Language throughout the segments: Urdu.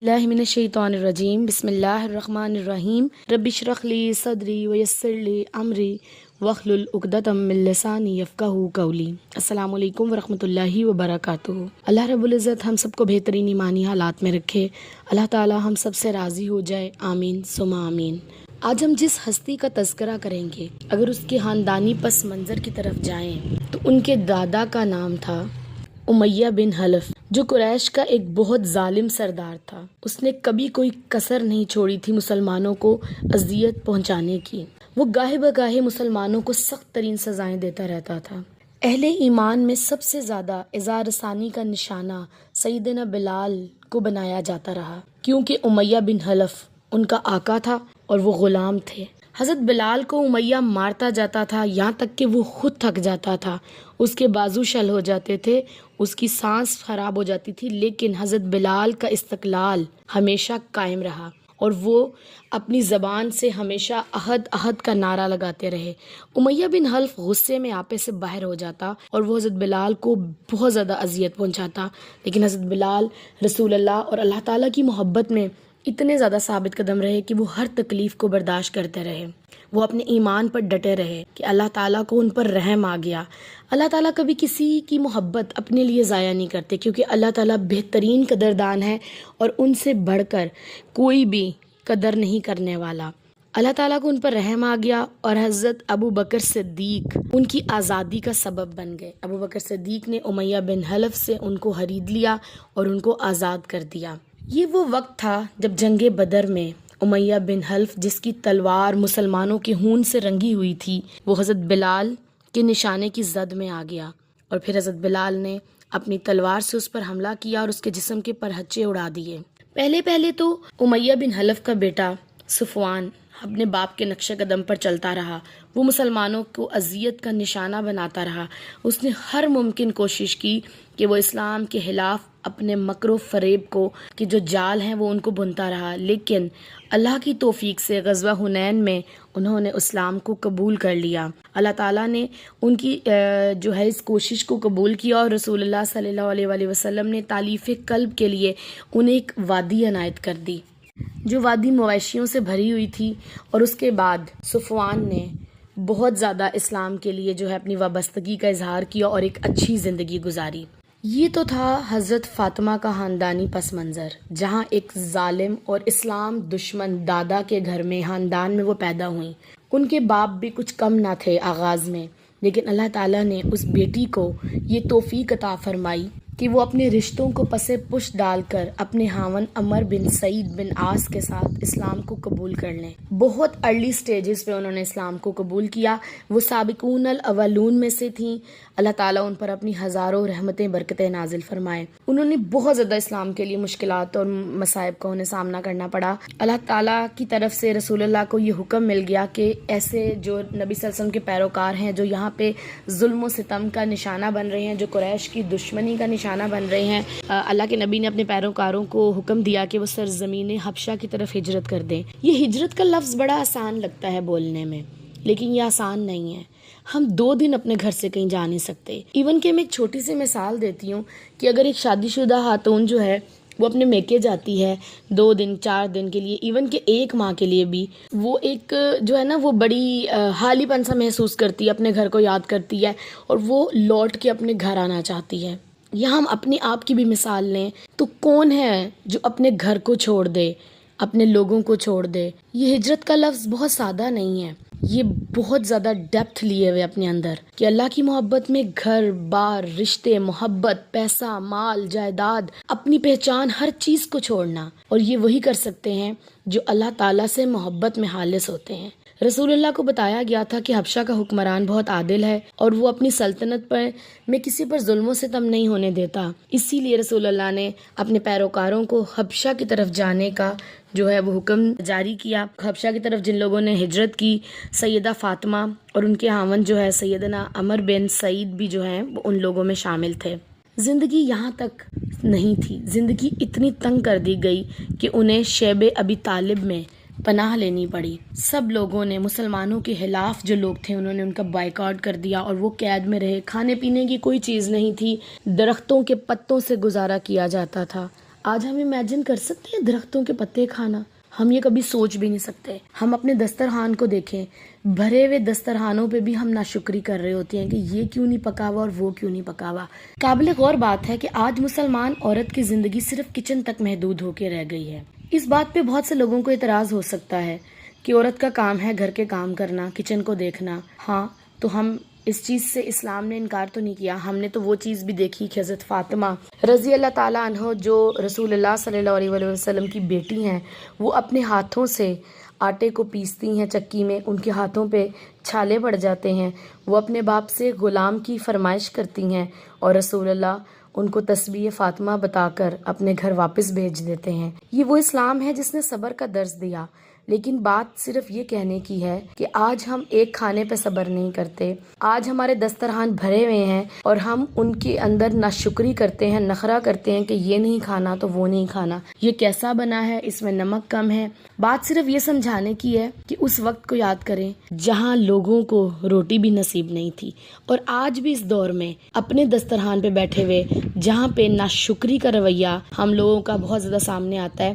اللہ من الشیطان الرجیم بسم اللہ الرحمن الرحیم رب اشرح لی صدری ویسر لی امری واحلل عقدۃ من لسانی یفقہوا قولی۔ السلام علیکم ورحمۃ اللہ وبرکاتہ۔ اللہ رب العزت ہم سب کو بہترین ایمانی حالات میں رکھے، اللہ تعالی ہم سب سے راضی ہو جائے، آمین ثم آمین۔ آج ہم جس ہستی کا تذکرہ کریں گے، اگر اس کے خاندانی پس منظر کی طرف جائیں تو ان کے دادا کا نام تھا امیہ بن حلف، جو قریش کا ایک بہت ظالم سردار تھا۔ اس نے کبھی کوئی کسر نہیں چھوڑی تھی مسلمانوں کو اذیت پہنچانے کی۔ وہ گاہے بگاہے مسلمانوں کو سخت ترین سزائیں دیتا رہتا تھا۔ اہل ایمان میں سب سے زیادہ اذا رسانی کا نشانہ سیدنا بلال کو بنایا جاتا رہا، کیونکہ امیہ بن حلف ان کا آقا تھا اور وہ غلام تھے۔ حضرت بلال کو امیہ مارتا جاتا تھا، یہاں تک کہ وہ خود تھک جاتا تھا، اس کے بازو شل ہو جاتے تھے، اس کی سانس خراب ہو جاتی تھی، لیکن حضرت بلال کا استقلال ہمیشہ قائم رہا اور وہ اپنی زبان سے ہمیشہ احد احد کا نعرہ لگاتے رہے۔ امیہ بن حلف غصے میں آپے سے باہر ہو جاتا اور وہ حضرت بلال کو بہت زیادہ اذیت پہنچاتا، لیکن حضرت بلال رسول اللہ اور اللہ تعالیٰ کی محبت میں اتنے زیادہ ثابت قدم رہے کہ وہ ہر تکلیف کو برداشت کرتے رہے۔ وہ اپنے ایمان پر ڈٹے رہے کہ اللہ تعالیٰ کو ان پر رحم آ گیا۔ اللہ تعالیٰ کبھی کسی کی محبت اپنے لیے ضائع نہیں کرتے، کیونکہ اللہ تعالیٰ بہترین قدردان ہے اور ان سے بڑھ کر کوئی بھی قدر نہیں کرنے والا۔ اللہ تعالیٰ کو ان پر رحم آ گیا اور حضرت ابو بکر صدیق ان کی آزادی کا سبب بن گئے۔ ابو بکر صدیق نے امیہ بن حلف سے ان کو خرید لیا اور ان کو آزاد کر دیا۔ یہ وہ وقت تھا جب جنگ بدر میں امیہ بن حلف، جس کی تلوار مسلمانوں کے خون سے رنگی ہوئی تھی، وہ حضرت بلال کے نشانے کی زد میں آ گیا اور پھر حضرت بلال نے اپنی تلوار سے اس پر حملہ کیا اور اس کے جسم کے پرہچے اڑا دیے۔ پہلے تو امیہ بن حلف کا بیٹا صفوان اپنے باپ کے نقش قدم پر چلتا رہا، وہ مسلمانوں کو اذیت کا نشانہ بناتا رہا۔ اس نے ہر ممکن کوشش کی کہ وہ اسلام کے خلاف اپنے مکر و فریب کو کہ جو جال ہیں وہ ان کو بنتا رہا، لیکن اللہ کی توفیق سے غزوہ حنین میں انہوں نے اسلام کو قبول کر لیا۔ اللہ تعالیٰ نے ان کی اس کوشش کو قبول کیا اور رسول اللہ صلی اللہ علیہ وآلہ وسلم نے تالیف قلب کے لیے انہیں ایک وادی عنایت کر دی، جو وادی مویشیوں سے بھری ہوئی تھی، اور اس کے بعد صفوان نے بہت زیادہ اسلام کے لیے اپنی وابستگی کا اظہار کیا اور ایک اچھی زندگی گزاری۔ یہ تو تھا حضرت فاطمہ کا خاندانی پس منظر، جہاں ایک ظالم اور اسلام دشمن دادا کے گھر میں خاندان میں وہ پیدا ہوئیں۔ ان کے باپ بھی کچھ کم نہ تھے آغاز میں، لیکن اللہ تعالیٰ نے اس بیٹی کو یہ توفیق عطا فرمائی کہ وہ اپنے رشتوں کو پسے پش ڈال کر اپنے خاوند عمر بن سعید بن عاص کے ساتھ اسلام کو قبول کر لیں۔ بہت ارلی سٹیجز پہ انہوں نے اسلام کو قبول کیا، وہ سابقون الاولون میں سے تھیں۔ اللہ تعالیٰ ان پر اپنی ہزاروں رحمتیں برکتیں نازل فرمائے۔ انہوں نے بہت زیادہ اسلام کے لیے مشکلات اور مصائب کا انہیں سامنا کرنا پڑا۔ اللہ تعالیٰ کی طرف سے رسول اللہ کو یہ حکم مل گیا کہ ایسے جو نبی صلی اللہ علیہ وسلم کے پیروکار ہیں، جو یہاں پہ ظلم و ستم کا نشانہ بن رہے ہیں، جو قریش کی دشمنی کا نشانہ بن رہے ہیں، اللہ کے نبی نے اپنے پیروکاروں کو حکم دیا کہ وہ سرزمین حبشہ کی طرف ہجرت کر دیں۔ یہ ہجرت کا لفظ بڑا آسان لگتا ہے بولنے میں، لیکن یہ آسان نہیں ہے۔ ہم 2 دن اپنے گھر سے کہیں جا نہیں سکتے۔ ایون کہ میں ایک چھوٹی سی مثال دیتی ہوں کہ اگر ایک شادی شدہ خاتون وہ اپنے میکے جاتی ہے 2 دن 4 دن کے لیے، ایون کہ 1 ماہ کے لیے بھی، وہ ایک وہ بڑی حالی پن سا محسوس کرتی ہے، اپنے گھر کو یاد کرتی ہے اور وہ لوٹ کے اپنے گھر آنا چاہتی ہے۔ یا ہم اپنے آپ کی بھی مثال لیں تو کون ہے جو اپنے گھر کو چھوڑ دے، اپنے لوگوں کو چھوڑ دے؟ یہ ہجرت کا لفظ بہت سادہ نہیں ہے، یہ بہت زیادہ ڈیپتھ لیے ہوئے اپنے اندر کہ اللہ کی محبت میں گھر بار، رشتے، محبت، پیسہ، مال، جائیداد، اپنی پہچان، ہر چیز کو چھوڑنا، اور یہ وہی کر سکتے ہیں جو اللہ تعالیٰ سے محبت میں خالص ہوتے ہیں۔ رسول اللہ کو بتایا گیا تھا کہ حبشہ کا حکمران بہت عادل ہے اور وہ اپنی سلطنت میں کسی پر ظلم و ستم نہیں ہونے دیتا، اسی لیے رسول اللہ نے اپنے پیروکاروں کو حبشہ کی طرف جانے کا وہ حکم جاری کیا۔ حبشہ کی طرف جن لوگوں نے ہجرت کی، سیدہ فاطمہ اور ان کے خاوند سیدنا عمر بن سعید بھی وہ ان لوگوں میں شامل تھے۔ زندگی یہاں تک نہیں تھی، زندگی اتنی تنگ کر دی گئی کہ انہیں شیب ابی طالب میں پناہ لینی پڑی۔ سب لوگوں نے، مسلمانوں کے خلاف جو لوگ تھے، انہوں نے ان کا بائیکاٹ کر دیا اور وہ قید میں رہے۔ کھانے پینے کی کوئی چیز نہیں تھی، درختوں کے پتوں سے گزارا کیا جاتا تھا۔ آج ہم امیجن کر سکتے ہیں درختوں کے پتے کھانا؟ ہم یہ کبھی سوچ بھی نہیں سکتے۔ ہم اپنے دسترخوان کو دیکھیں، بھرے ہوئے دسترخوانوں پہ بھی ہم ناشکری کر رہے ہوتے ہیں کہ یہ کیوں نہیں پکا ہوا اور وہ کیوں نہیں پکا ہوا۔ قابل غور بات ہے کہ آج مسلمان عورت کی زندگی صرف کچن تک محدود ہو کے رہ گئی ہے۔ اس بات پہ بہت سے لوگوں کو اعتراض ہو سکتا ہے کہ عورت کا کام ہے گھر کے کام کرنا، کچن کو دیکھنا۔ ہاں، تو ہم اس چیز سے اسلام نے انکار تو نہیں کیا، ہم نے تو وہ چیز بھی دیکھی کہ حضرت فاطمہ رضی اللہ تعالیٰ عنہ جو رسول اللہ صلی اللہ علیہ وسلم کی بیٹی ہیں، وہ اپنے ہاتھوں سے آٹے کو پیستی ہیں چکی میں، ان کے ہاتھوں پہ چھالے پڑ جاتے ہیں، وہ اپنے باپ سے غلام کی فرمائش کرتی ہیں اور رسول اللہ ان کو تسبیح فاطمہ بتا کر اپنے گھر واپس بھیج دیتے ہیں۔ یہ وہ اسلام ہے جس نے صبر کا درس دیا۔ لیکن بات صرف یہ کہنے کی ہے کہ آج ہم ایک کھانے پہ صبر نہیں کرتے، آج ہمارے دسترخوان بھرے ہوئے ہیں اور ہم ان کے اندر ناشکری کرتے ہیں، نخرہ کرتے ہیں کہ یہ نہیں کھانا تو وہ نہیں کھانا، یہ کیسا بنا ہے، اس میں نمک کم ہے۔ بات صرف یہ سمجھانے کی ہے کہ اس وقت کو یاد کریں جہاں لوگوں کو روٹی بھی نصیب نہیں تھی، اور آج بھی اس دور میں اپنے دسترخوان پہ بیٹھے ہوئے جہاں پہ ناشکری کا رویہ ہم لوگوں کا بہت زیادہ سامنے آتا ہے،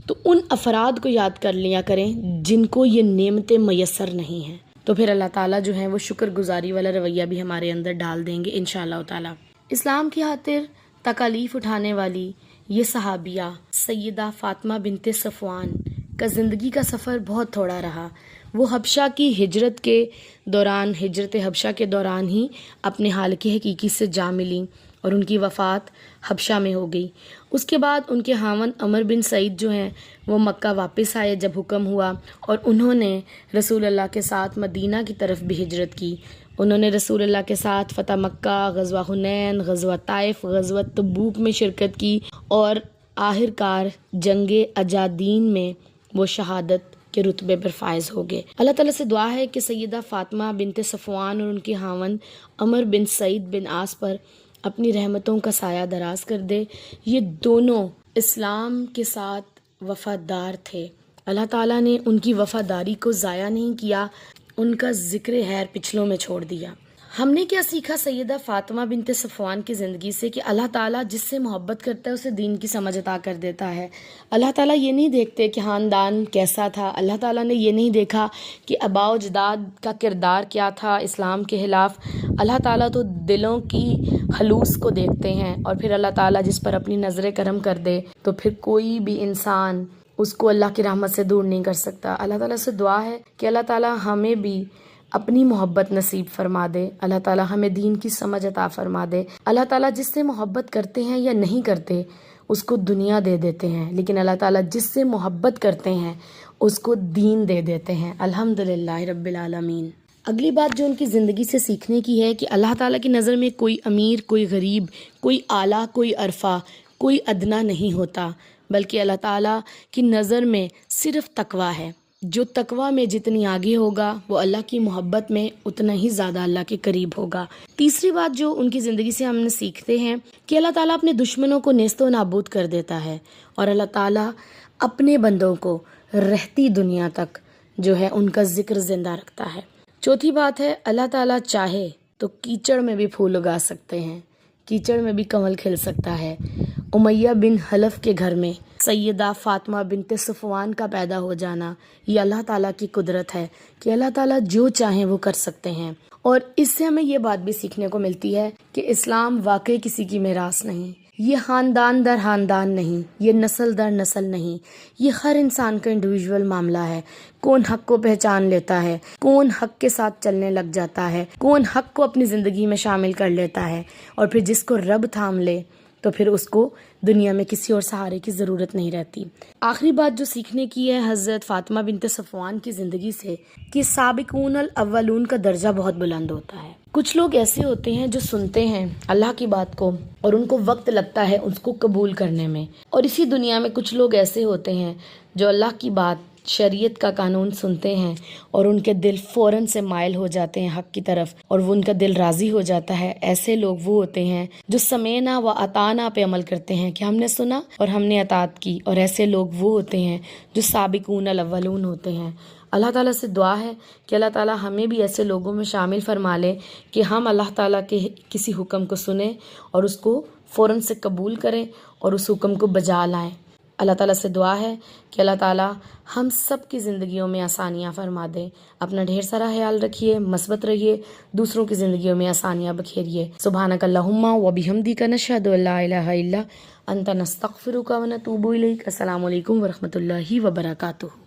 تو ان افراد کو یاد کر لیا کریں جن کو یہ نعمتیں میسر نہیں ہیں، تو پھر اللہ تعالیٰ جو ہیں وہ شکر گزاری والا رویہ بھی ہمارے اندر ڈال دیں گے انشاءاللہ تعالیٰ۔ اسلام کی خاطر تکالیف اٹھانے والی یہ صحابیہ سیدہ فاطمہ بنت صفوان کا زندگی کا سفر بہت تھوڑا رہا۔ وہ حبشہ کی ہجرت کے دوران، ہجرت حبشہ کے دوران ہی اپنے خالق حقیقی سے جا ملیں اور ان کی وفات حبشہ میں ہو گئی۔ اس کے بعد ان کے خاوند عمر بن سعید جو ہیں وہ مکہ واپس آئے جب حکم ہوا، اور انہوں نے رسول اللہ کے ساتھ مدینہ کی طرف بھی ہجرت کی۔ انہوں نے رسول اللہ کے ساتھ فتح مکہ، غزوہ حنین، غزوہ طائف، غزوہ تبوک میں شرکت کی، اور آخر کار جنگ اجادین میں وہ شہادت کے رتبے پر فائز ہو گئے۔ اللہ تعالیٰ سے دعا ہے کہ سیدہ فاطمہ بنت صفوان اور ان کے خاوند عمر بن سعید بن عاص پر اپنی رحمتوں کا سایہ دراز کر دے۔ یہ دونوں اسلام کے ساتھ وفادار تھے، اللہ تعالیٰ نے ان کی وفاداری کو ضائع نہیں کیا، ان کا ذکر خیر پچھلوں میں چھوڑ دیا۔ ہم نے کیا سیکھا سیدہ فاطمہ بنت صفوان کی زندگی سے؟ کہ اللہ تعالیٰ جس سے محبت کرتا ہے اسے دین کی سمجھ عطا کر دیتا ہے۔ اللہ تعالیٰ یہ نہیں دیکھتے کہ خاندان کیسا تھا، اللہ تعالیٰ نے یہ نہیں دیکھا کہ آباء و اجداد کا کردار کیا تھا اسلام کے خلاف۔ اللہ تعالیٰ تو دلوں کی خلوص کو دیکھتے ہیں، اور پھر اللہ تعالیٰ جس پر اپنی نظر کرم کر دے تو پھر کوئی بھی انسان اس کو اللہ کی رحمت سے دور نہیں کر سکتا۔ اللہ تعالیٰ سے دعا ہے کہ اللہ تعالیٰ ہمیں بھی اپنی محبت نصیب فرما دے، اللہ تعالیٰ ہمیں دین کی سمجھ عطا فرما دے۔ اللہ تعالیٰ جس سے محبت کرتے ہیں یا نہیں کرتے اس کو دنیا دے دیتے ہیں، لیکن اللہ تعالیٰ جس سے محبت کرتے ہیں اس کو دین دے دیتے ہیں۔ الحمدللہ رب العالمین۔ اگلی بات جو ان کی زندگی سے سیکھنے کی ہے کہ اللہ تعالیٰ کی نظر میں کوئی امیر، کوئی غریب، کوئی اعلیٰ، کوئی ارفع، کوئی ادنا نہیں ہوتا، بلکہ اللہ تعالیٰ کی نظر میں صرف تقویٰ ہے۔ جو تقویٰ میں جتنی آگے ہوگا وہ اللہ کی محبت میں اتنا ہی زیادہ اللہ کے قریب ہوگا۔ تیسری بات جو ان کی زندگی سے ہم نے سیکھتے ہیں کہ اللہ تعالیٰ اپنے دشمنوں کو نیست و نابود کر دیتا ہے، اور اللہ تعالیٰ اپنے بندوں کو رہتی دنیا تک جو ہے ان کا ذکر زندہ رکھتا ہے۔ چوتھی بات ہے اللہ تعالیٰ چاہے تو کیچڑ میں بھی پھول اگا سکتے ہیں، کیچڑ میں بھی کمل کھل سکتا ہے۔ امیہ بن حلف کے گھر میں سیدہ فاطمہ بنت صفوان کا پیدا ہو جانا یہ اللہ تعالیٰ کی قدرت ہے کہ اللہ تعالیٰ جو چاہیں وہ کر سکتے ہیں۔ اور اس سے ہمیں یہ بات بھی سیکھنے کو ملتی ہے کہ اسلام واقعی کسی کی میراث نہیں، یہ خاندان در خاندان نہیں، یہ نسل در نسل نہیں، یہ ہر انسان کا انڈیویجول معاملہ ہے۔ کون حق کو پہچان لیتا ہے، کون حق کے ساتھ چلنے لگ جاتا ہے، کون حق کو اپنی زندگی میں شامل کر لیتا ہے، اور پھر جس کو رب تھام لے تو پھر اس کو دنیا میں کسی اور سہارے کی ضرورت نہیں رہتی۔ آخری بات جو سیکھنے کی ہے حضرت فاطمہ بنت صفوان کی زندگی سے کہ سابقون الاولون کا درجہ بہت بلند ہوتا ہے۔ کچھ لوگ ایسے ہوتے ہیں جو سنتے ہیں اللہ کی بات کو اور ان کو وقت لگتا ہے اس کو قبول کرنے میں، اور اسی دنیا میں کچھ لوگ ایسے ہوتے ہیں جو اللہ کی بات، شریعت کا قانون سنتے ہیں اور ان کے دل فوراً سے مائل ہو جاتے ہیں حق کی طرف، اور وہ ان کا دل راضی ہو جاتا ہے۔ ایسے لوگ وہ ہوتے ہیں جو سمینا و اطاعنا پہ عمل کرتے ہیں کہ ہم نے سنا اور ہم نے اطاعت کی، اور ایسے لوگ وہ ہوتے ہیں جو سابقون الاولون ہوتے ہیں۔ اللہ تعالیٰ سے دعا ہے کہ اللہ تعالیٰ ہمیں بھی ایسے لوگوں میں شامل فرما لے کہ ہم اللہ تعالیٰ کے کسی حکم کو سنیں اور اس کو فوراً سے قبول کریں، اور اس حکم کو بجا لائیں۔ اللہ تعالیٰ سے دعا ہے کہ اللہ تعالیٰ ہم سب کی زندگیوں میں آسانیاں فرما دے۔ اپنا ڈھیر سارا خیال رکھیے، مثبت رہیے، دوسروں کی زندگیوں میں آسانیاں بکھیریے۔ سبحانک اللہم و بحمدک نشہد ان لا الہ الا انت نستغفرک و نتوب الیک۔ السلام علیکم ورحمۃ اللہ وبرکاتہ۔